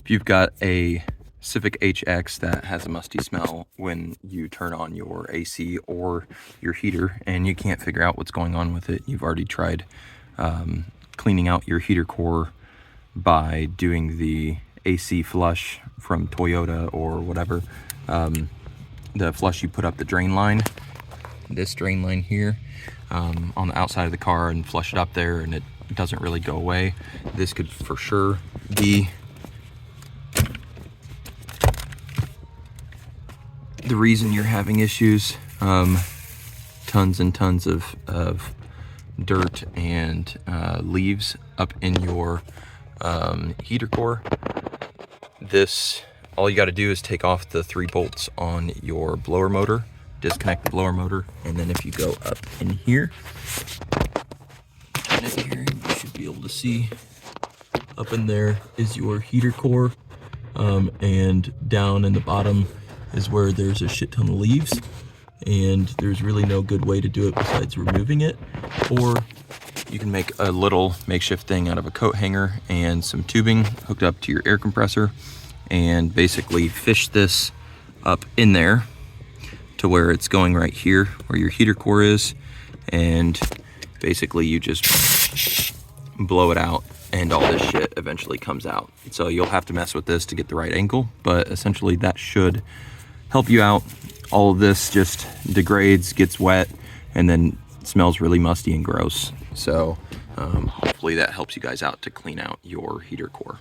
If you've got a Civic HX that has a musty smell when you turn on your AC or your heater and you can't figure out what's going on with it, you've already tried cleaning out your heater core by doing the AC flush from Toyota or whatever, the flush you put up the drain line, this drain line here, on the outside of the car, and flush it up there, and it doesn't really go away. This could for sure be the reason you're having issues. Tons and tons of dirt and leaves up in your heater core. This, all you got to do is take off the 3 bolts on your blower motor, disconnect the blower motor, and then if you go up in here, you should be able to see up in there is your heater core, and down in the bottom is where there's a shit ton of leaves, and there's really no good way to do it besides removing it. Or you can make a little makeshift thing out of a coat hanger and some tubing hooked up to your air compressor, and basically fish this up in there to where it's going right here where your heater core is, and basically you just blow it out and all this shit eventually comes out. So you'll have to mess with this to get the right angle, but essentially that should help you out. All of this just degrades, gets wet, and then smells really musty and gross. So hopefully that helps you guys out to clean out your heater core.